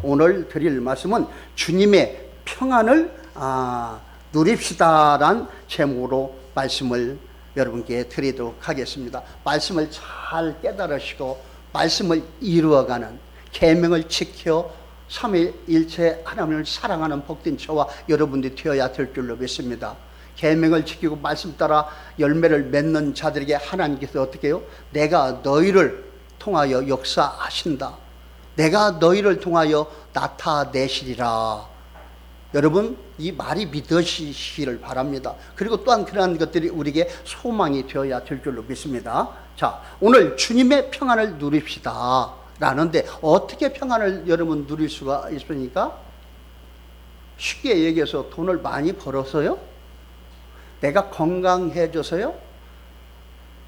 오늘 드릴 말씀은 주님의 평안을 누립시다라는 제목으로 말씀을 여러분께 드리도록 하겠습니다. 말씀을 잘 깨달으시고 말씀을 이루어가는, 계명을 지켜 삼위일체 하나님을 사랑하는 복된 저와 여러분들이 되어야 될 줄로 믿습니다. 계명을 지키고 말씀 따라 열매를 맺는 자들에게 하나님께서 어떻게 해요? 내가 너희를 통하여 역사하신다, 내가 너희를 통하여 나타내시리라. 여러분, 이 말이 믿으시기를 바랍니다. 그리고 또한 그러한 것들이 우리에게 소망이 되어야 될 줄로 믿습니다. 자, 오늘 주님의 평안을 누립시다 라는데, 어떻게 평안을 여러분 누릴 수가 있습니까? 쉽게 얘기해서 돈을 많이 벌어서요? 내가 건강해져서요?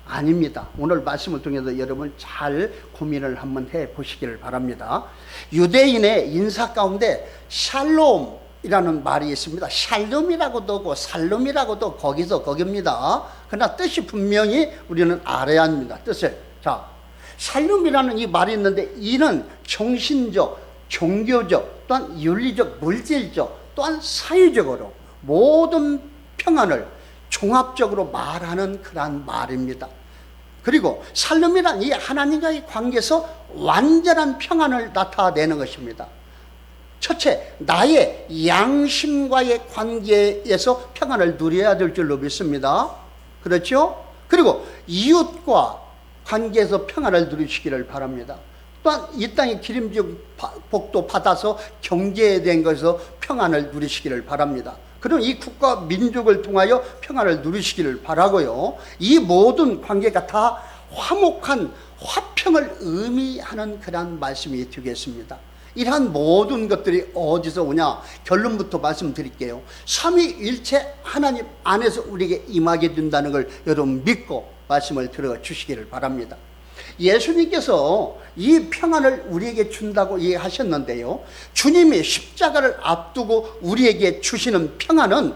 아닙니다. 오늘 말씀을 통해서 여러분 잘 고민을 한번 해보시기를 바랍니다. 유대인의 인사 가운데 샬롬이라는 말이 있습니다. 샬롬이라고도 하고 살롬이라고도 거기서 거깁니다. 그러나 뜻이 분명히 우리는 알아야 합니다. 뜻을. 자, 샬롬이라는 이 말이 있는데, 이는 정신적, 종교적, 또한 윤리적, 물질적, 또한 사회적으로 모든 평안을 종합적으로 말하는 그러한 말입니다. 그리고 살롬이란 이 하나님과의 관계에서 완전한 평안을 나타내는 것입니다. 첫째, 나의 양심과의 관계에서 평안을 누려야 될 줄로 믿습니다. 그렇죠? 그리고 이웃과 관계에서 평안을 누리시기를 바랍니다. 또한 이 땅의 기름진 복도 받아서 경제된 것에서 평안을 누리시기를 바랍니다. 그럼 이 국가 민족을 통하여 평안을 누리시기를 바라고요. 이 모든 관계가 다 화목한 화평을 의미하는 그런 말씀이 되겠습니다. 이러한 모든 것들이 어디서 오냐? 결론부터 말씀드릴게요. 삼위일체 하나님 안에서 우리에게 임하게 된다는 걸 여러분 믿고 말씀을 들어주시기를 바랍니다. 예수님께서 이 평안을 우리에게 준다고 얘기하셨는데요, 주님이 십자가를 앞두고 우리에게 주시는 평안은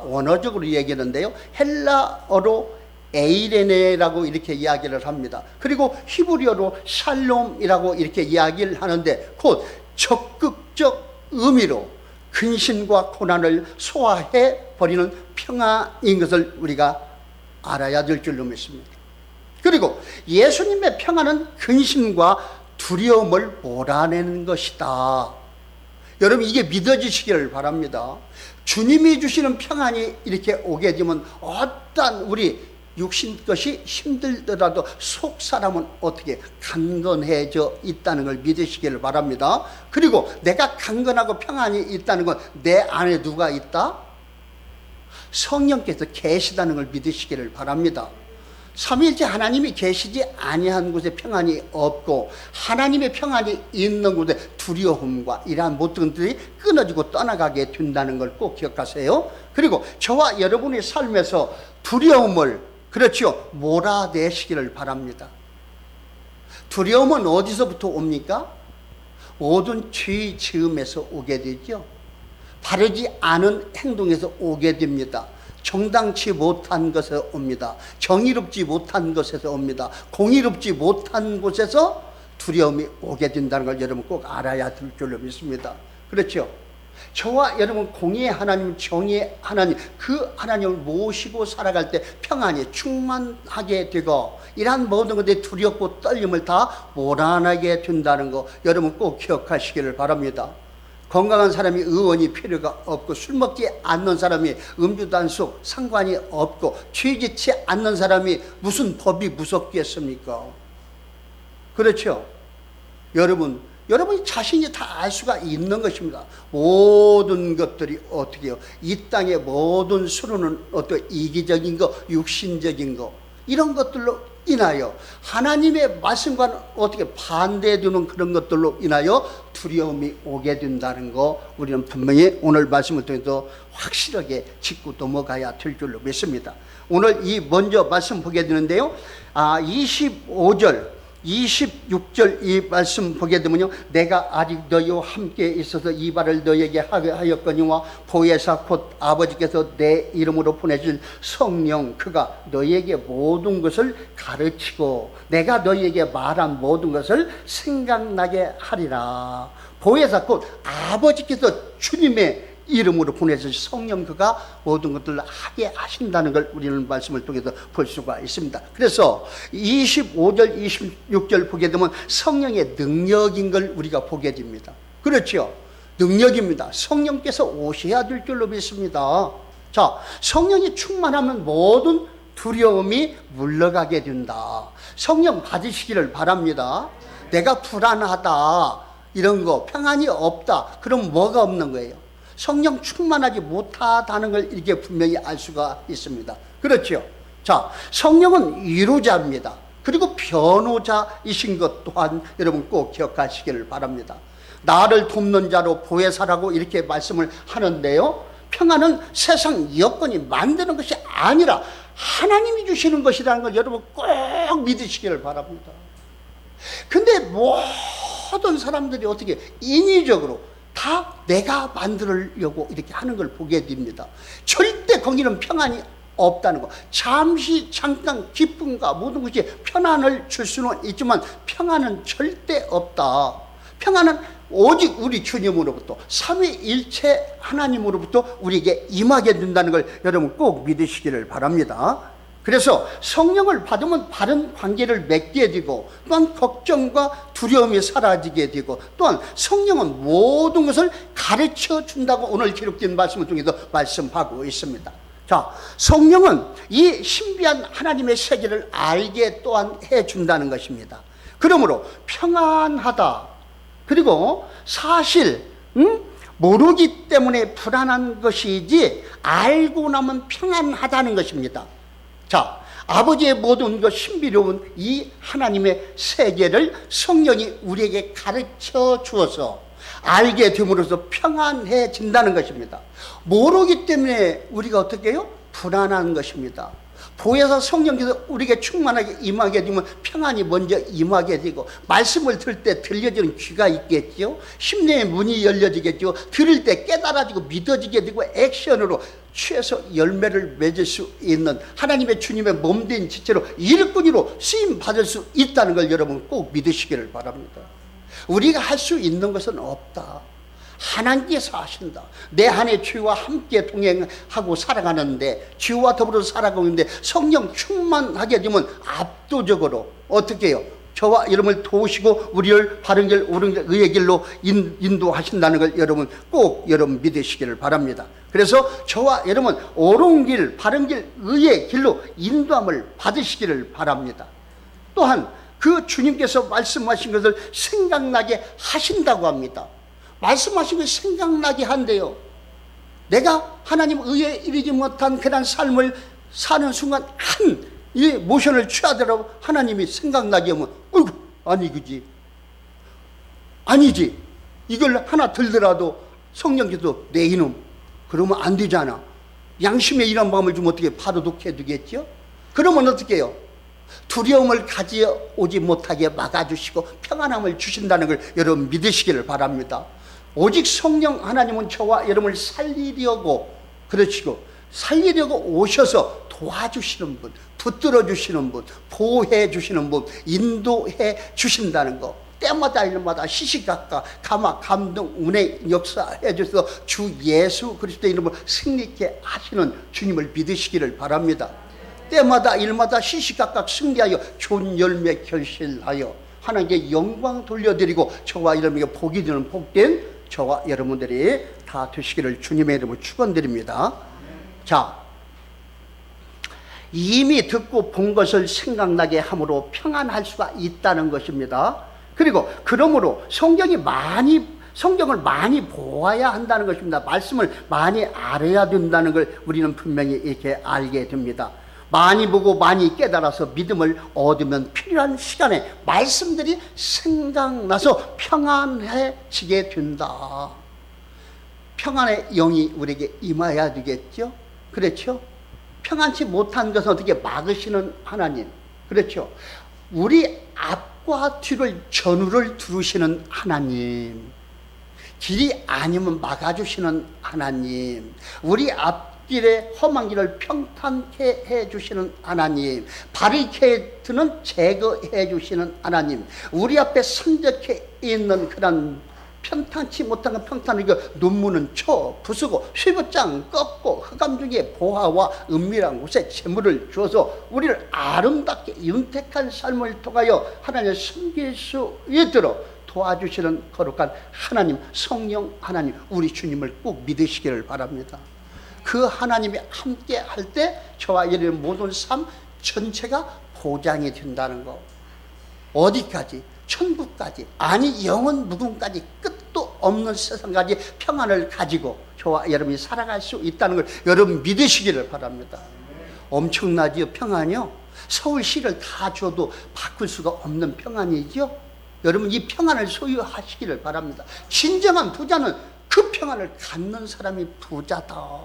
원어적으로 얘기하는데요, 헬라어로 에이레네라고 이렇게 이야기를 합니다. 그리고 히브리어로 샬롬이라고 이렇게 이야기를 하는데, 곧 적극적 의미로 근심과 고난을 소화해 버리는 평안인 것을 우리가 알아야 될 줄로 믿습니다. 그리고 예수님의 평안은 근심과 두려움을 몰아내는 것이다. 여러분, 이게 믿어지시기를 바랍니다. 주님이 주시는 평안이 이렇게 오게 되면 어떤 우리 육신 것이 힘들더라도 속 사람은 어떻게 강건해져 있다는 걸 믿으시기를 바랍니다. 그리고 내가 강건하고 평안이 있다는 건 내 안에 누가 있다? 성령께서 계시다는 걸 믿으시기를 바랍니다. 삼위일체 하나님이 계시지 아니한 곳에 평안이 없고, 하나님의 평안이 있는 곳에 두려움과 이러한 모든 것들이 끊어지고 떠나가게 된다는 걸 꼭 기억하세요. 그리고 저와 여러분의 삶에서 두려움을, 그렇죠, 몰아내시기를 바랍니다. 두려움은 어디서부터 옵니까? 모든 죄 지음에서 오게 되죠. 바르지 않은 행동에서 오게 됩니다. 정당치 못한 것에서 옵니다. 정의롭지 못한 것에서 옵니다. 공의롭지 못한 곳에서 두려움이 오게 된다는 걸 여러분 꼭 알아야 될 줄로 믿습니다. 그렇죠? 저와 여러분 공의의 하나님, 정의의 하나님, 그 하나님을 모시고 살아갈 때 평안이 충만하게 되고, 이러한 모든 것들이 두렵고 떨림을 다 몰아내게 된다는 거 여러분 꼭 기억하시기를 바랍니다. 건강한 사람이 의원이 필요가 없고, 술 먹지 않는 사람이 음주 단속 상관이 없고, 죄 짓지 않는 사람이 무슨 법이 무섭겠습니까? 그렇죠? 여러분이 자신이 다 알 수가 있는 것입니다. 모든 것들이 어떻게 해요? 이 땅의 모든 수로는 어떤 이기적인 거, 육신적인 거, 이런 것들로 인하여 하나님의 말씀과는 어떻게 반대되는 그런 것들로 인하여 두려움이 오게 된다는 거 우리는 분명히 오늘 말씀을 통해서 확실하게 짚고 넘어가야 될 줄로 믿습니다. 오늘 이 먼저 말씀 보게 되는데요, 25절 26절 이 말씀 보게 되면요, 내가 아직 너희와 함께 있어서 이 말을 너희에게 하였거니와 보혜사 곧 아버지께서 내 이름으로 보내실 성령, 그가 너희에게 모든 것을 가르치고 내가 너희에게 말한 모든 것을 생각나게 하리라. 보혜사 곧 아버지께서 주님의 이름으로 보내주신 성령 그가 모든 것들을 하게 하신다는 걸 우리는 말씀을 통해서 볼 수가 있습니다. 그래서 25절 26절 보게 되면 성령의 능력인 걸 우리가 보게 됩니다. 그렇죠? 능력입니다. 성령께서 오셔야 될 줄로 믿습니다. 자, 성령이 충만하면 모든 두려움이 물러가게 된다. 성령 받으시기를 바랍니다. 내가 불안하다, 이런 거 평안이 없다, 그럼 뭐가 없는 거예요? 성령 충만하지 못하다는 걸 이렇게 분명히 알 수가 있습니다. 그렇죠? 자, 성령은 위로자입니다. 그리고 변호자이신 것 또한 여러분 꼭 기억하시기를 바랍니다. 나를 돕는 자로 보혜사라고 이렇게 말씀을 하는데요, 평안은 세상 여건이 만드는 것이 아니라 하나님이 주시는 것이라는 걸 여러분 꼭 믿으시기를 바랍니다. 근데 모든 사람들이 어떻게 인위적으로 다 내가 만들려고 이렇게 하는 걸 보게 됩니다. 절대 거기는 평안이 없다는 거. 잠깐 기쁨과 모든 것이 편안을 줄 수는 있지만 평안은 절대 없다. 평안은 오직 우리 주님으로부터, 삼위일체 하나님으로부터 우리에게 임하게 된다는 걸 여러분 꼭 믿으시기를 바랍니다. 그래서 성령을 받으면 바른 관계를 맺게 되고, 또한 걱정과 두려움이 사라지게 되고, 또한 성령은 모든 것을 가르쳐 준다고 오늘 기록된 말씀을 통해서 말씀하고 있습니다. 자, 성령은 이 신비한 하나님의 세계를 알게 또한 해준다는 것입니다. 그러므로 평안하다, 그리고 사실 모르기 때문에 불안한 것이지 알고 나면 평안하다는 것입니다. 자, 아버지의 모든 것 신비로운 이 하나님의 세계를 성령이 우리에게 가르쳐 주어서 알게 됨으로써 평안해진다는 것입니다. 모르기 때문에 우리가 어떻게 해요? 불안한 것입니다. 보혜사 성령께서 우리에게 충만하게 임하게 되면 평안이 먼저 임하게 되고, 말씀을 들을 때 들려지는 귀가 있겠죠. 심령의 문이 열려지겠죠. 들을 때 깨달아지고 믿어지게 되고 액션으로 취해서 열매를 맺을 수 있는 하나님의 주님의 몸된 지체로 일꾼으로 쓰임 받을 수 있다는 걸 여러분 꼭 믿으시기를 바랍니다. 우리가 할 수 있는 것은 없다. 하나님께서 하신다. 내 안에 주와 함께 동행하고 살아가는데, 주와 더불어 살아가는데 성령 충만하게 되면 압도적으로 어떻게 해요? 저와 여러분을 도우시고 우리를 바른 길, 옳은 길, 의의 길로 인도하신다는 걸 여러분 꼭 여러분 믿으시기를 바랍니다. 그래서 저와 여러분 옳은 길, 바른 길, 의의 길로 인도함을 받으시기를 바랍니다. 또한 그 주님께서 말씀하신 것을 생각나게 하신다고 합니다. 말씀하신 걸 생각나게 한대요. 내가 하나님 의에 이르지 못한 그런 삶을 사는 순간 이 모션을 취하더라도 하나님이 생각나게 하면, 어이구, 아니 그지, 아니지, 이걸 하나 들더라도 성령께서 내 이놈, 그러면 안 되잖아. 양심에 이런 마음을 좀 어떻게 바로독해 두겠죠? 그러면 어떻게 해요? 두려움을 가져오지 못하게 막아주시고 평안함을 주신다는 걸 여러분 믿으시기를 바랍니다. 오직 성령 하나님은 저와 여러분을 살리려고 그러시고, 살리려고 오셔서 도와주시는 분, 붙들어 주시는 분, 보호해 주시는 분, 인도해 주신다는 거, 때마다 일마다 시시각각 감화 감동 운행 역사해 주셔서 주 예수 그리스도의 이름으로 승리케 하시는 주님을 믿으시기를 바랍니다. 때마다 일마다 시시각각 승리하여 좋은 열매 결실하여 하나님께 영광 돌려드리고 저와 여러분에게 복이 되는 복된 저와 여러분들이 다 되시기를 주님의 이름으로 축원드립니다. 자, 이미 듣고 본 것을 생각나게 함으로 평안할 수가 있다는 것입니다. 그리고 그러므로 성경을 많이 보아야 한다는 것입니다. 말씀을 많이 알아야 된다는 걸 우리는 분명히 이렇게 알게 됩니다. 많이 보고 많이 깨달아서 믿음을 얻으면 필요한 시간에 말씀들이 생각나서 평안해지게 된다. 평안의 영이 우리에게 임해야 되겠죠? 그렇죠? 평안치 못한 것은 어떻게 막으시는 하나님, 그렇죠? 우리 앞과 뒤를 전우를 두르시는 하나님, 길이 아니면 막아주시는 하나님, 우리 앞길에 험한 길을 평탄케 해주시는 하나님, 바리케이트는 제거해 주시는 하나님, 우리 앞에 선적해 있는 그런 평탄치 못한 건 평탄이고 눈무는 쳐 부수고 휘부장 꺾고 흑암 중에 보화와 은밀한 곳에 재물을 주어서 우리를 아름답게 윤택한 삶을 통하여 하나님을 섬길 수 있도록 도와주시는 거룩한 하나님, 성령 하나님, 우리 주님을 꼭 믿으시기를 바랍니다. 그 하나님이 함께 할 때 저와 여러분의 모든 삶 전체가 보장이 된다는 거. 어디까지? 천국까지, 아니 영원 무궁까지, 끝도 없는 세상까지 평안을 가지고 저와 여러분이 살아갈 수 있다는 걸 여러분 믿으시기를 바랍니다. 엄청나지요, 평안이요? 서울시를 다 줘도 바꿀 수가 없는 평안이죠. 여러분 이 평안을 소유하시기를 바랍니다. 진정한 부자는 그 평안을 갖는 사람이 부자다.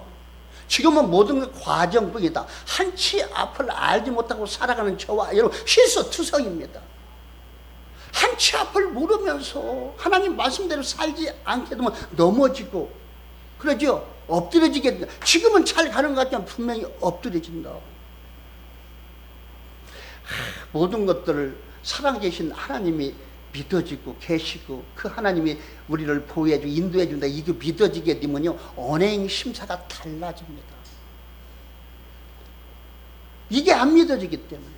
지금은 모든 게 과정뿐이다. 한치 앞을 알지 못하고 살아가는 저와 여러분 실수투성입니다. 한치 앞을 모르면서 하나님 말씀대로 살지 않게 되면 넘어지고 그러죠. 엎드려지게 된다. 지금은 잘 가는 것 같지만 분명히 엎드려진다. 모든 것들을 살아계신 하나님이 믿어지고 계시고 그 하나님이 우리를 보호해주고 인도해준다. 이거 믿어지게 되면요 언행 심사가 달라집니다. 이게 안 믿어지기 때문에,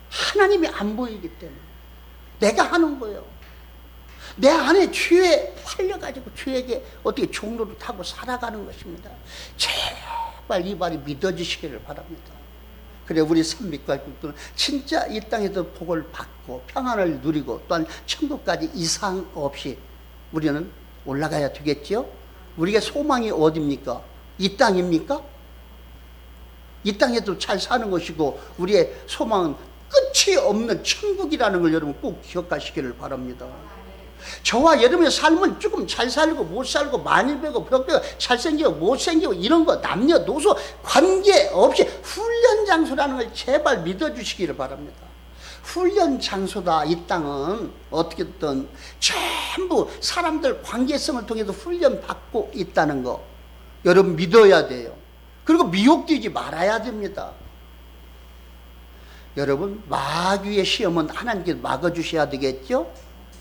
하나님이 안 보이기 때문에 내가 하는 거예요. 내 안에 죄에 팔려가지고 죄에게 어떻게 종로를 타고 살아가는 것입니다. 제발 이 말이 믿어지시기를 바랍니다. 그래 우리 선비과 국들은 진짜 이 땅에서 복을 받고 평안을 누리고 또한 천국까지 이상 없이 우리는 올라가야 되겠죠. 우리가 소망이 어디입니까? 이 땅입니까? 이 땅에도 잘 사는 것이고 우리의 소망은 끝이 없는 천국이라는 걸 여러분 꼭 기억하시기를 바랍니다. 저와 여러분의 삶은 조금 잘 살고 못 살고 많이 배고 벽배고 잘생기고 못생기고 이런 거 남녀노소 관계없이 훈련 장소라는 걸 제발 믿어주시기를 바랍니다. 훈련 장소다. 이 땅은 어떻게든 전부 사람들 관계성을 통해서 훈련 받고 있다는 거 여러분 믿어야 돼요. 그리고 미혹되지 말아야 됩니다. 여러분 마귀의 시험은 하나님께서 막아주셔야 되겠죠?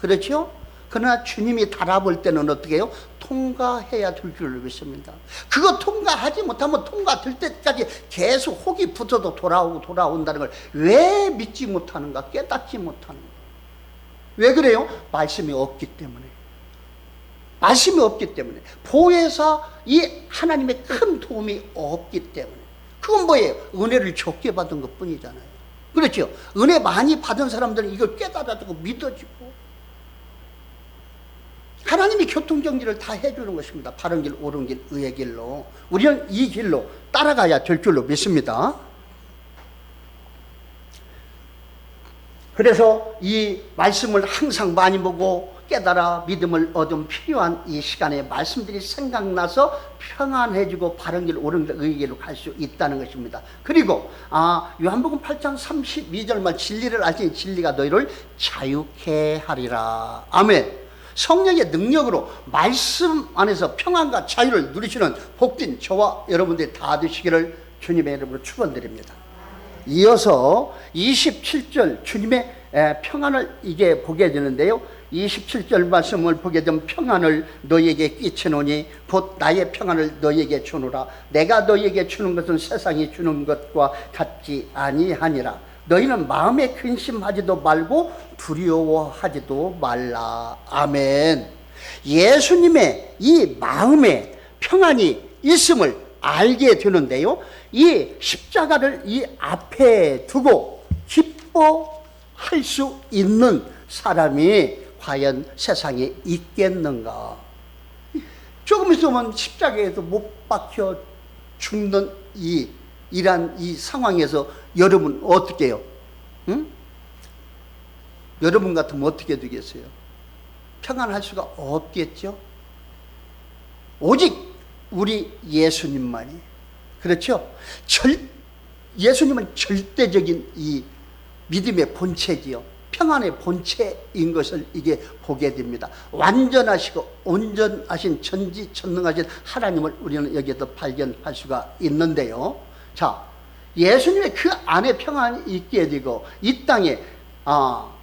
그렇죠? 그러나 주님이 달아볼 때는 어떻게 해요? 통과해야 될 줄 믿습니다. 그거 통과하지 못하면 통과될 때까지 계속 혹이 붙어도 돌아온다는 걸 왜 믿지 못하는가? 깨닫지 못하는가? 왜 그래요? 말씀이 없기 때문에. 말씀이 없기 때문에. 보혜사 이 하나님의 큰 도움이 없기 때문에. 그건 뭐예요? 은혜를 적게 받은 것 뿐이잖아요. 그렇죠? 은혜 많이 받은 사람들은 이걸 깨달아지고 믿어지고 하나님이 교통정리를 다 해주는 것입니다. 바른 길, 옳은 길, 의의 길로. 우리는 이 길로 따라가야 될 줄로 믿습니다. 그래서 이 말씀을 항상 많이 보고 깨달아 믿음을 얻은 필요한 이 시간에 말씀들이 생각나서 평안해지고 바른 길, 옳은 길, 의의 길로 갈 수 있다는 것입니다. 그리고 요한복음 8장 32절만 진리를 알지니 진리가 너희를 자유케 하리라. 아멘. 성령의 능력으로 말씀 안에서 평안과 자유를 누리시는 복된 저와 여러분들이 다 되시기를 주님의 이름으로 축원드립니다. 이어서 27절 주님의 평안을 이제 보게 되는데요. 27절 말씀을 보게 되면 평안을 너희에게 끼치노니 곧 나의 평안을 너희에게 주노라. 내가 너희에게 주는 것은 세상이 주는 것과 같지 아니하니라. 너희는 마음에 근심하지도 말고 두려워하지도 말라. 아멘. 예수님의 이 마음에 평안이 있음을 알게 되는데요. 이 십자가를 이 앞에 두고 기뻐할 수 있는 사람이 과연 세상에 있겠는가? 조금 있으면 십자가에서 못 박혀 죽는 이란 이 상황에서 여러분 어떻게 해요? 응? 여러분 같으면 어떻게 되겠어요? 평안할 수가 없겠죠? 오직 우리 예수님만이. 그렇죠? 예수님은 절대적인 이 믿음의 본체지요. 평안의 본체인 것을 이게 보게 됩니다. 완전하시고 온전하신 전지전능하신 하나님을 우리는 여기에서 발견할 수가 있는데요. 자, 예수님의 그 안에 평안이 있게 되고 이 땅에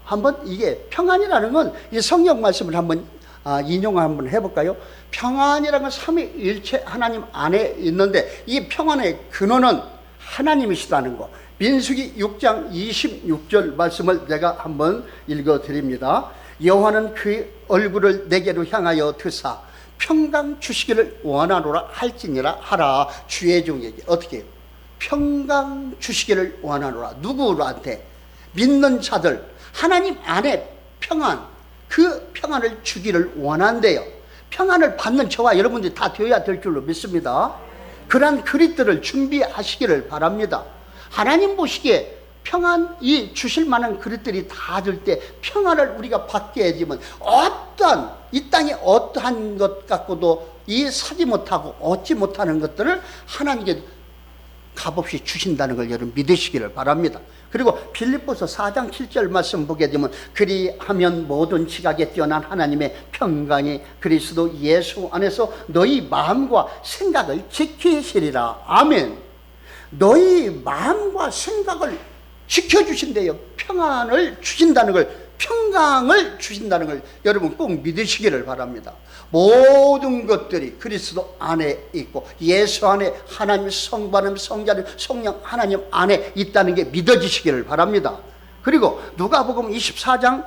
한번 이게 평안이라는 건 이 성경 말씀을 한번 인용을 한번 해볼까요? 평안이라는 건 삼위일체 하나님 안에 있는데 이 평안의 근원은 하나님이시다는 거. 민수기 6장 26절 말씀을 제가 한번 읽어드립니다. 여호와는 그 얼굴을 내게로 향하여 드사 평강 주시기를 원하노라 할지니라 하라. 주의 종에게 어떻게 해요? 평강 주시기를 원하노라. 누구한테? 믿는 자들, 하나님 안에 평안, 그 평안을 주기를 원한대요. 평안을 받는 저와 여러분들이 다 되어야 될 줄로 믿습니다. 그러한 그릇들을 준비하시기를 바랍니다. 하나님 보시기에 평안이 주실 만한 그릇들이 다 될 때 평안을 우리가 받게 되면 어떤 이 땅에 어떠한 것 갖고도 이 사지 못하고 얻지 못하는 것들을 하나님께 값없이 주신다는 걸 여러분 믿으시기를 바랍니다. 그리고 빌립보서 4장 7절 말씀 보게 되면 그리하면 모든 지각에 뛰어난 하나님의 평강이 그리스도 예수 안에서 너희 마음과 생각을 지키시리라. 아멘. 너희 마음과 생각을 지켜주신대요. 평안을 주신다는 걸, 평강을 주신다는 걸 여러분 꼭 믿으시기를 바랍니다. 모든 것들이 그리스도 안에 있고 예수 안에 하나님 성부 하나님 성자님 성령 하나님 안에 있다는 게 믿어지시기를 바랍니다. 그리고 누가복음 24장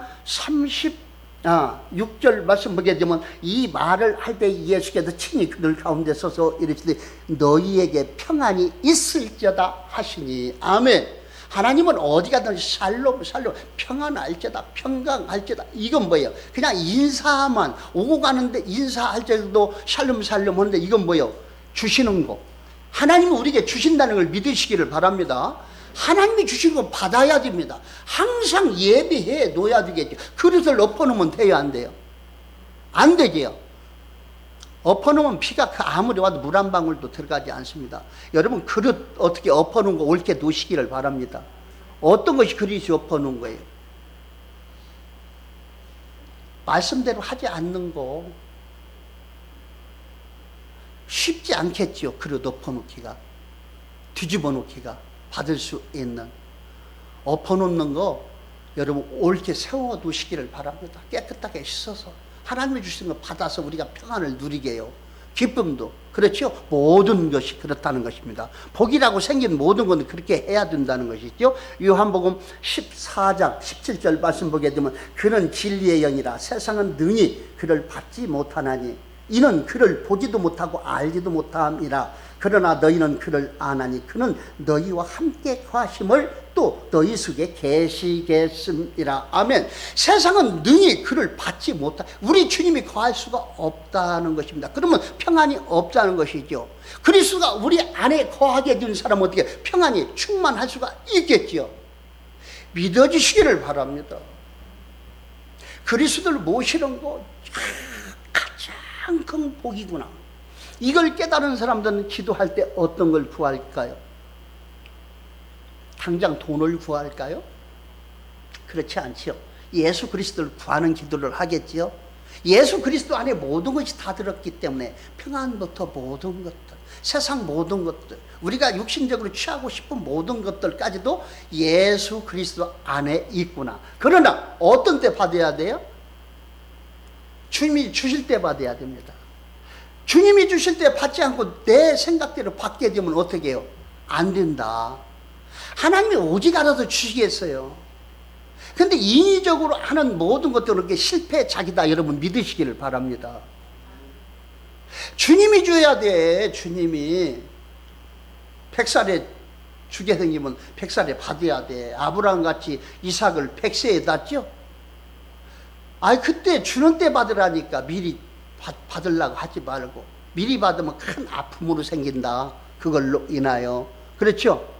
36절 말씀 보게 되면 이 말을 할 때 예수께서 친히 그들 가운데 서서 이르시되 너희에게 평안이 있을지어다 하시니. 아멘. 하나님은 어디 가든 샬롬 평안할지다 평강할지다. 이건 뭐예요? 그냥 인사만 오고 가는데 인사할 때도 샬롬 하는데 이건 뭐예요? 주시는 거. 하나님은 우리에게 주신다는 걸 믿으시기를 바랍니다. 하나님이 주시는 거 받아야 됩니다. 항상 예비해 놓아야 되겠죠. 그릇을 엎어놓으면 돼요, 안 돼요? 안 되지요. 엎어놓으면 피가 아무리 와도 물 한 방울도 들어가지 않습니다. 여러분 그릇 어떻게 엎어놓은 거 옳게 놓으시기를 바랍니다. 어떤 것이 그릇이 엎어놓은 거예요? 말씀대로 하지 않는 거 쉽지 않겠죠. 그릇 엎어놓기가, 뒤집어 놓기가, 받을 수 있는. 엎어놓는 거 여러분 옳게 세워 두시기를 바랍니다. 깨끗하게 씻어서 하나님이 주신 거 받아서 우리가 평안을 누리게 해요. 기쁨도 그렇죠. 모든 것이 그렇다는 것입니다. 복이라고 생긴 모든 건 그렇게 해야 된다는 것이죠. 요한복음 14장 17절 말씀 보게 되면 그는 진리의 영이라 세상은 능히 그를 받지 못하나니 이는 그를 보지도 못하고 알지도 못함이라. 그러나 너희는 그를 아나니 그는 너희와 함께 거하심을 또 너희 속에 계시겠음이라. 아멘. 세상은 능히 그를 받지 못하, 우리 주님이 거할 수가 없다는 것입니다. 그러면 평안이 없다는 것이죠. 그리스도가 우리 안에 거하게 된 사람은 어떻게 평안이 충만할 수가 있겠지요. 믿어주시기를 바랍니다. 그리스도를 모시는 거 가장 큰 복이구나. 이걸 깨달은 사람들은 기도할 때 어떤 걸 구할까요? 당장 돈을 구할까요? 그렇지 않지요. 예수 그리스도를 구하는 기도를 하겠지요. 예수 그리스도 안에 모든 것이 다 들었기 때문에 평안부터 모든 것들, 세상 모든 것들, 우리가 육신적으로 취하고 싶은 모든 것들까지도 예수 그리스도 안에 있구나. 그러나 어떤 때 받아야 돼요? 주님이 주실 때 받아야 됩니다. 주님이 주실 때 받지 않고 내 생각대로 받게 되면 어떻게 해요? 안 된다. 하나님이 오직 알아서 주시겠어요. 근데 인위적으로 하는 모든 것들은 그렇게 실패작이다. 여러분 믿으시기를 바랍니다. 주님이 줘야 돼. 주님이 100살에 주게 생기면 100살에 받아야 돼. 아브라함같이 이삭을 100세에 낳죠. 그때 주는 때 받으라니까. 미리 받으려고 하지 말고. 미리 받으면 큰 아픔으로 생긴다. 그걸로 인하여. 그렇죠?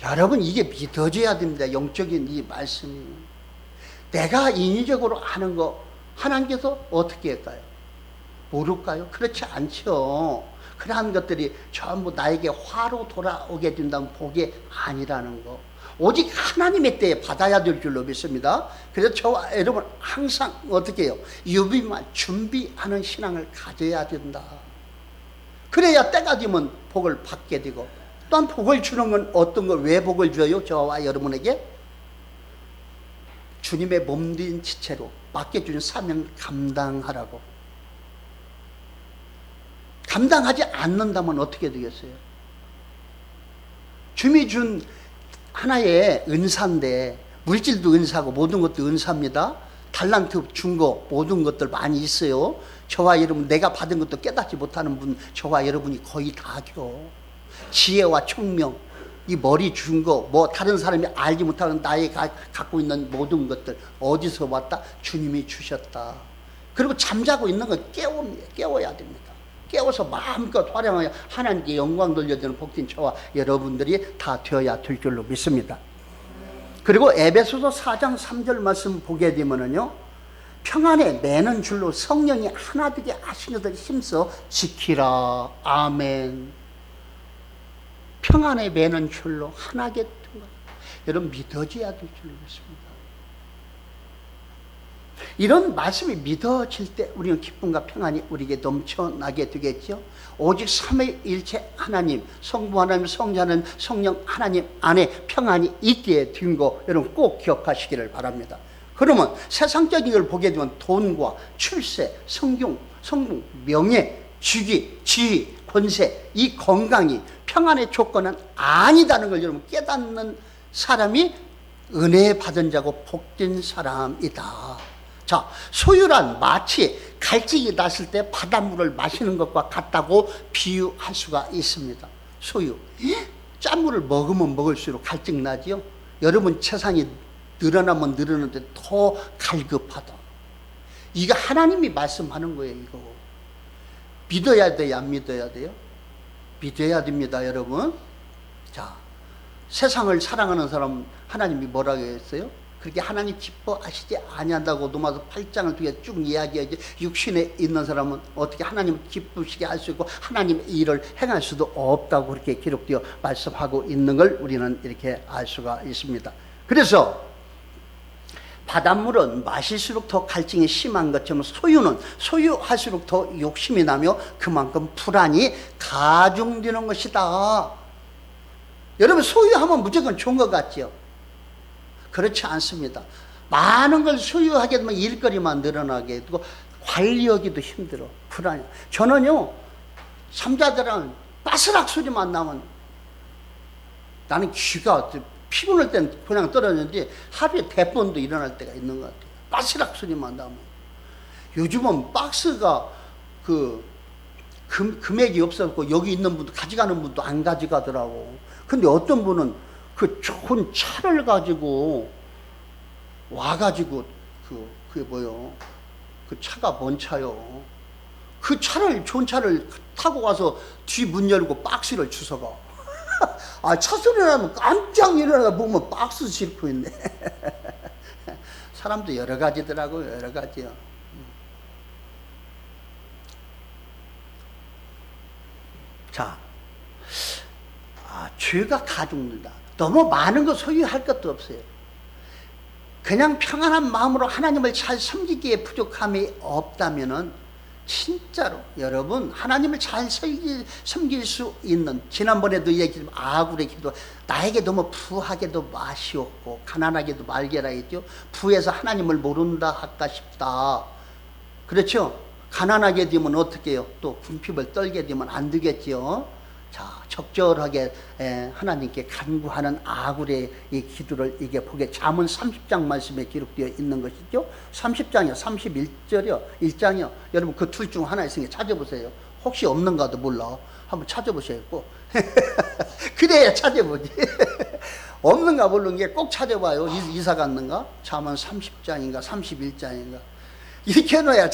여러분 이게 믿어져야 됩니다. 영적인 이 말씀이. 내가 인위적으로 하는 거 하나님께서 어떻게 할까요? 모를까요? 그렇지 않죠. 그러한 것들이 전부 나에게 화로 돌아오게 된다면 복이 아니라는 거. 오직 하나님의 때에 받아야 될 줄로 믿습니다. 그래서 저와 여러분 항상 어떻게 해요? 유비만 준비하는 신앙을 가져야 된다. 그래야 때가 되면 복을 받게 되고, 또한 복을 주는 건 어떤 걸, 왜 복을 줘요? 저와 여러분에게 주님의 몸된 지체로 맡겨준 사명 감당하라고. 감당하지 않는다면 어떻게 되겠어요? 주님이 준 하나의 은사인데, 물질도 은사고 모든 것도 은사입니다. 달란트 준 거 모든 것들 많이 있어요. 저와 여러분, 내가 받은 것도 깨닫지 못하는 분, 저와 여러분이 거의 다죠. 지혜와 총명, 이 머리 준 거, 뭐 다른 사람이 알지 못하는 나의 갖고 있는 모든 것들 어디서 왔다? 주님이 주셨다. 그리고 잠자고 있는 거 깨워야 됩니다. 깨워서 마음껏 활용하여 하나님께 영광 돌려드리는 복된 저와 여러분들이 다 되어야 될 줄로 믿습니다. 그리고 에베소서 4장 3절 말씀 보게 되면은요, 평안에 매는 줄로 성령이 하나 되게 하신 것을 힘써 지키라. 아멘. 평안에 매는 줄로 하나게 된 것, 여러분 믿어져야 될 줄로 믿습니다. 이런 말씀이 믿어질 때 우리는 기쁨과 평안이 우리에게 넘쳐나게 되겠죠. 오직 삼위일체 하나님, 성부 하나님, 성자 하나님, 성령 하나님 안에 평안이 있게 된 거 여러분 꼭 기억하시기를 바랍니다. 그러면 세상적인 걸 보게 되면 돈과 출세, 성공, 명예, 직위, 지위, 권세, 이 건강이 평안의 조건은 아니다는 걸 여러분 깨닫는 사람이 은혜 받은 자고 복된 사람이다. 자, 소유란 마치 갈증이 났을 때 바닷물을 마시는 것과 같다고 비유할 수가 있습니다. 소유. 짠물을 먹으면 먹을수록 갈증 나지요. 여러분 세상이 늘어나면 늘어나는데 더 갈급하다. 이거 하나님이 말씀하는 거예요. 이거 믿어야 돼요, 안 믿어야 돼요? 믿어야 됩니다, 여러분. 자, 세상을 사랑하는 사람 하나님이 뭐라고 했어요? 그렇게 하나님 기뻐하시지 아니한다고 로마서 8장을 뒤에 쭉 이야기하지. 육신에 있는 사람은 어떻게 하나님을 기쁘시게 할 수 있고 하나님의 일을 행할 수도 없다고 그렇게 기록되어 말씀하고 있는 걸 우리는 이렇게 알 수가 있습니다. 그래서 바닷물은 마실수록 더 갈증이 심한 것처럼 소유는 소유할수록 더 욕심이 나며 그만큼 불안이 가중되는 것이다. 여러분 소유하면 무조건 좋은 것 같죠? 그렇지 않습니다. 많은 걸 소유하게 되면 일거리만 늘어나게 되고 관리하기도 힘들어. 불안해. 저는요, 삼자들은 빠스락 소리만 나면 나는 귀가 피곤할 때는 그냥 떨어졌는데 하루에 100번도 일어날 때가 있는 것 같아요. 빠스락 소리만 나면. 요즘은 박스가 금액이 없었고 여기 있는 분도 가져가는 분도 안 가져가더라고. 근데 어떤 분은 그 좋은 차를 가지고 와가지고 그게 뭐요? 그 차가 뭔 차요? 그 차를 좋은 차를 타고 가서 뒤 문 열고 박스를 주워가. 아, 차 소리 나면 깜짝 일어나 보면 박스 싣고 있네. 사람도 여러 가지더라고요. 여러 가지요. 자, 죄가 가중된다. 너무 많은 거 소유할 것도 없어요. 그냥 평안한 마음으로 하나님을 잘 섬기기에 부족함이 없다면은 진짜로 여러분 하나님을 잘 섬길 수 있는, 지난번에도 얘기했지만 아굴의 기도, 나에게 너무 부하게도 마시옵고 가난하게도 말게라 했죠. 부에서 하나님을 모른다 할까 싶다. 그렇죠? 가난하게 되면 어떻게 해요? 또 궁핍을 떨게 되면 안 되겠죠. 자, 적절하게 하나님께 간구하는 아굴의 이 기도를 이게 보게 잠언 30장 말씀에 기록되어 있는 것이죠. 30장이요, 31절이요, 1장이요. 여러분 그 둘 중 하나 있으니까 찾아보세요. 혹시 없는가도 몰라. 한번 찾아보셔야겠고. 그래야 찾아보지. 없는가 모르는 게 꼭 찾아봐요. 이사 갔는가? 잠언 30장인가 31장인가. 이렇게 해놔야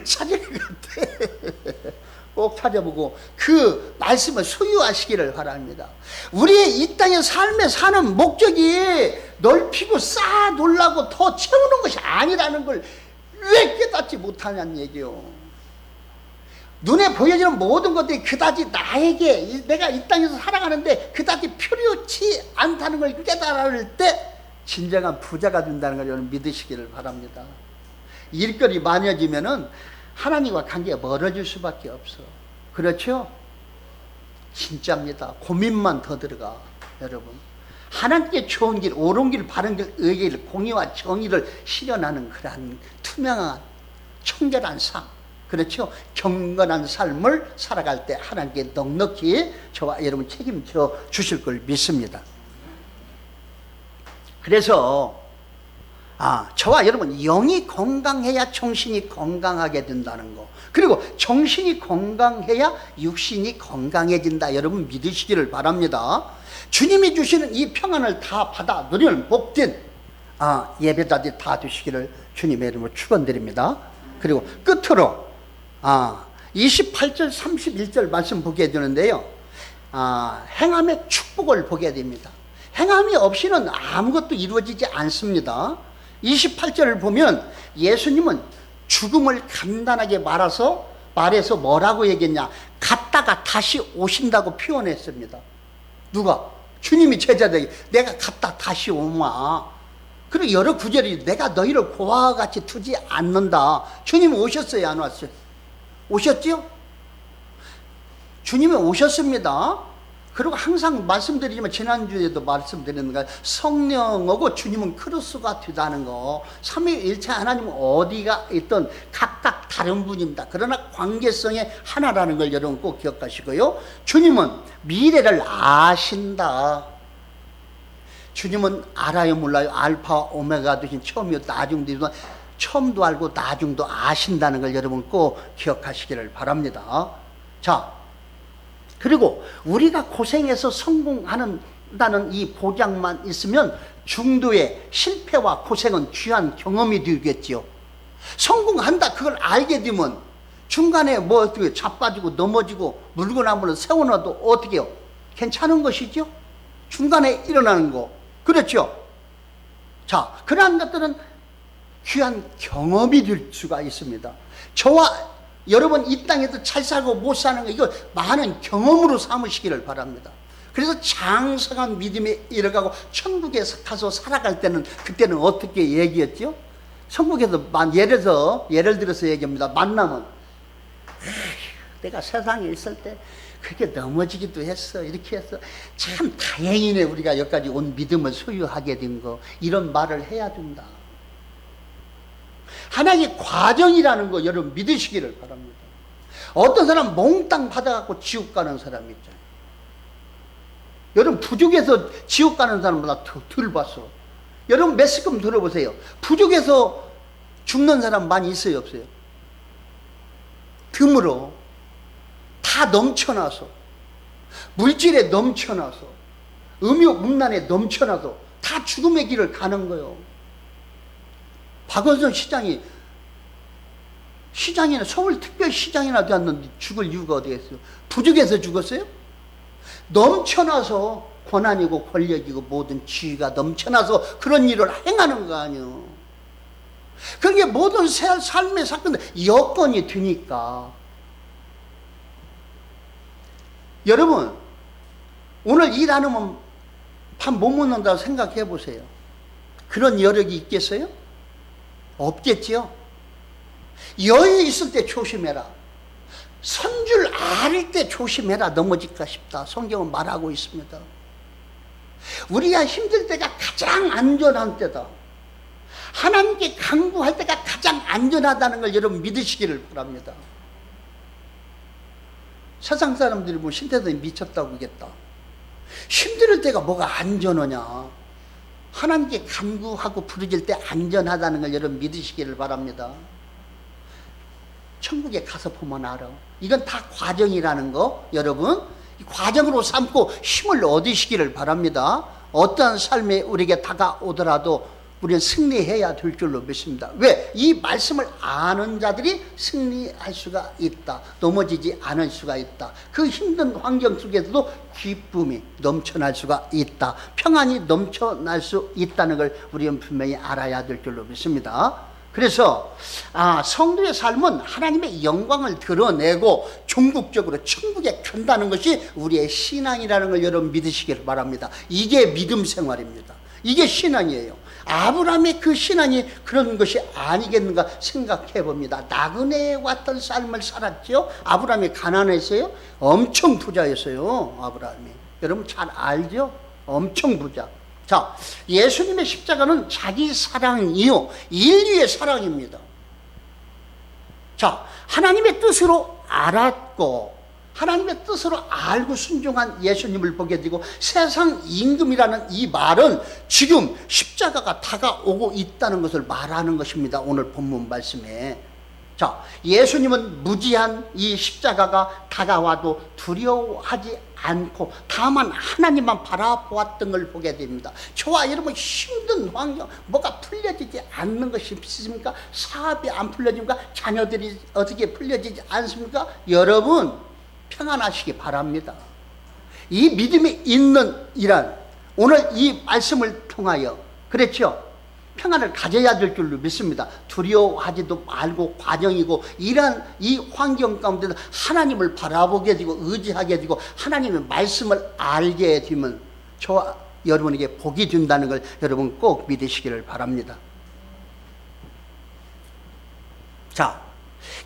찾을 것 같아. 꼭 찾아보고 그 말씀을 소유하시기를 바랍니다. 우리의 이 땅의 삶에 사는 목적이 넓히고 쌓아 놓으려고 더 채우는 것이 아니라는 걸 왜 깨닫지 못하냐는 얘기요. 눈에 보여지는 모든 것들이 그다지 나에게, 내가 이 땅에서 살아가는데 그다지 필요치 않다는 걸 깨달을 때 진정한 부자가 된다는 걸 여러분 믿으시기를 바랍니다. 일거리 많아지면은 하나님과 관계가 멀어질 수밖에 없어. 그렇죠? 진짜입니다. 고민만 더 들어가. 여러분 하나님께 좋은 길, 옳은 길, 바른 길, 의길, 공의와 정의를 실현하는 그러한 투명한 청결한 삶, 그렇죠? 경건한 삶을 살아갈 때 하나님께 넉넉히 저와 여러분 책임져 주실 걸 믿습니다. 그래서 저와 여러분 영이 건강해야 정신이 건강하게 된다는 거, 그리고 정신이 건강해야 육신이 건강해진다, 여러분 믿으시기를 바랍니다. 주님이 주시는 이 평안을 다 받아 누리는 복된 예배자들 다 되시기를 주님의 이름으로 축원드립니다. 그리고 끝으로 28절 31절 말씀 보게 되는데요, 행함의 축복을 보게 됩니다. 행함이 없이는 아무것도 이루어지지 않습니다. 28절을 보면 예수님은 죽음을 간단하게 말해서 뭐라고 얘기했냐, 갔다가 다시 오신다고 표현했습니다. 누가? 주님이 제자들에게 내가 갔다 다시 오마. 그리고 여러 구절이 내가 너희를 고아와 같이 두지 않는다. 주님은 오셨어요, 안 왔어요? 오셨죠? 주님은 오셨습니다. 그리고 항상 말씀드리지만 지난주에도 말씀드리는 거, 성령하고 주님은 크로스가 되다는 거, 삼위일체 하나님은 어디가 있든 각각 다른 분입니다. 그러나 관계성의 하나라는 걸 여러분 꼭 기억하시고요. 주님은 미래를 아신다. 주님은 알아요 몰라요? 알파 오메가 되신 처음이요 나중도, 처음도 알고 나중도 아신다는 걸 여러분 꼭 기억하시기를 바랍니다. 자, 그리고 우리가 고생해서 성공한다는 이 보장만 있으면 중도의 실패와 고생은 귀한 경험이 되겠지요. 성공한다 그걸 알게 되면 중간에 뭐 어떻게 자빠지고 넘어지고 물구나무를 세워놔도 어떻게 해요? 괜찮은 것이죠. 중간에 일어나는 거, 그렇죠? 자, 그러한 것들은 귀한 경험이 될 수가 있습니다. 저와 여러분 이 땅에서 잘 살고 못 사는 거, 이거 많은 경험으로 삼으시기를 바랍니다. 그래서 장성한 믿음에 이르가고 천국에 가서 살아갈 때는, 그때는 어떻게 얘기했죠? 천국에서 예를 들어서 얘기합니다. 만나면 내가 세상에 있을 때 그렇게 넘어지기도 했어, 이렇게 했어, 참 다행이네 우리가 여기까지 온 믿음을 소유하게 된 거, 이런 말을 해야 된다. 하나님의 과정이라는 거 여러분 믿으시기를 바랍니다. 어떤 사람 몽땅 받아갖고 지옥 가는 사람이 있잖아요. 여러분 부족해서 지옥 가는 사람보다 덜 봤어. 여러분 매스컴 들어보세요. 부족해서 죽는 사람 많이 있어요, 없어요? 드물어. 다 넘쳐나서, 물질에 넘쳐나서, 음욕문란에 넘쳐나서 다 죽음의 길을 가는 거예요. 박원순 시장이나 서울특별시장이나 되었는데 죽을 이유가 어디 있어요? 부족해서 죽었어요? 넘쳐나서 권한이고 권력이고 모든 지위가 넘쳐나서 그런 일을 행하는 거 아니에요. 그게 모든 삶의 사건들 여건이 되니까. 여러분 오늘 일 안 하면 밥 못 먹는다고 생각해 보세요. 그런 여력이 있겠어요? 없겠지요. 여유 있을 때 조심해라. 선 줄 알 때 조심해라. 넘어질까 싶다. 성경은 말하고 있습니다. 우리가 힘들 때가 가장 안전한 때다. 하나님께 간구할 때가 가장 안전하다는 걸 여러분 믿으시기를 바랍니다. 세상 사람들이 뭐 신태선이 미쳤다고 그러겠다. 힘들 때가 뭐가 안전하냐. 하나님께 간구하고 부르질 때 안전하다는 걸 여러분 믿으시기를 바랍니다. 천국에 가서 보면 알아. 이건 다 과정이라는 거 여러분 이 과정으로 삼고 힘을 얻으시기를 바랍니다. 어떠한 삶이 우리에게 다가오더라도 우리는 승리해야 될 줄로 믿습니다. 왜? 이 말씀을 아는 자들이 승리할 수가 있다. 넘어지지 않을 수가 있다. 그 힘든 환경 속에서도 기쁨이 넘쳐날 수가 있다. 평안이 넘쳐날 수 있다는 걸 우리는 분명히 알아야 될 줄로 믿습니다. 그래서 성도의 삶은 하나님의 영광을 드러내고 종국적으로 천국에 간다는 것이 우리의 신앙이라는 걸 여러분 믿으시길 바랍니다. 이게 믿음 생활입니다. 이게 신앙이에요. 아브라함의 그 신앙이 그런 것이 아니겠는가 생각해 봅니다. 나그네에 왔던 삶을 살았죠. 아브라함이 가난했어요? 엄청 부자였어요. 아브라함이. 여러분 잘 알죠? 엄청 부자. 자, 예수님의 십자가는 자기 사랑이요, 인류의 사랑입니다. 자, 하나님의 뜻으로 알았고, 하나님의 뜻으로 알고 순종한 예수님을 보게 되고, 세상 임금이라는 이 말은 지금 십자가가 다가오고 있다는 것을 말하는 것입니다. 오늘 본문 말씀에. 자, 예수님은 무지한 이 십자가가 다가와도 두려워하지 않고 다만 하나님만 바라보았던 걸 보게 됩니다. 저와 여러분 힘든 환경, 뭐가 풀려지지 않는 것이 있습니까? 사업이 안 풀려집니까? 자녀들이 어떻게 풀려지지 않습니까? 여러분 평안하시기 바랍니다. 이 믿음이 있는 이란 오늘 이 말씀을 통하여 그렇죠? 평안을 가져야 될 줄로 믿습니다. 두려워하지도 말고 과정이고, 이러한 이 환경 가운데서 하나님을 바라보게 되고 의지하게 되고 하나님의 말씀을 알게 되면 저와 여러분에게 복이 된다는 걸 여러분 꼭 믿으시기를 바랍니다. 자,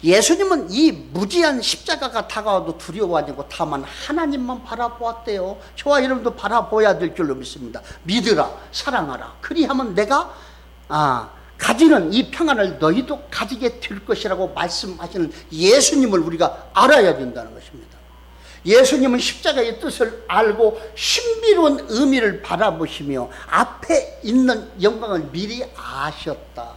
예수님은 이 무지한 십자가가 다가와도 두려워하지 않고 다만 하나님만 바라보았대요. 저와 여러분도 바라보아야 될 줄로 믿습니다. 믿으라, 사랑하라. 그리하면 내가 가지는 이 평안을 너희도 가지게 될 것이라고 말씀하시는 예수님을 우리가 알아야 된다는 것입니다. 예수님은 십자가의 뜻을 알고 신비로운 의미를 바라보시며 앞에 있는 영광을 미리 아셨다.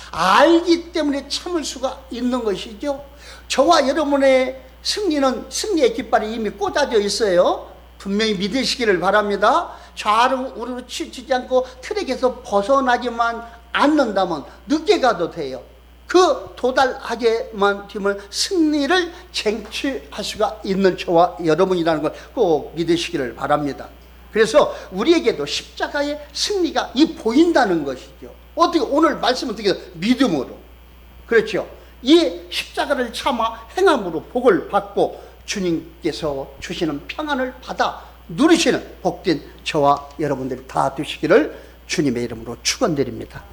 알기 때문에 참을 수가 있는 것이죠. 저와 여러분의 승리는, 승리의 깃발이 이미 꽂아져 있어요. 분명히 믿으시기를 바랍니다. 좌로 우르르 치지 않고 트랙에서 벗어나지만 않는다면 늦게 가도 돼요. 그 도달하게만 되면 승리를 쟁취할 수가 있는 저와 여러분이라는 걸 꼭 믿으시기를 바랍니다. 그래서 우리에게도 십자가의 승리가 보인다는 것이죠. 어떻게 오늘 말씀은 어떻게 믿음으로, 그렇죠? 이 십자가를 참아 행함으로 복을 받고 주님께서 주시는 평안을 받아 누리시는 복된 저와 여러분들이 다 되시기를 주님의 이름으로 축원드립니다.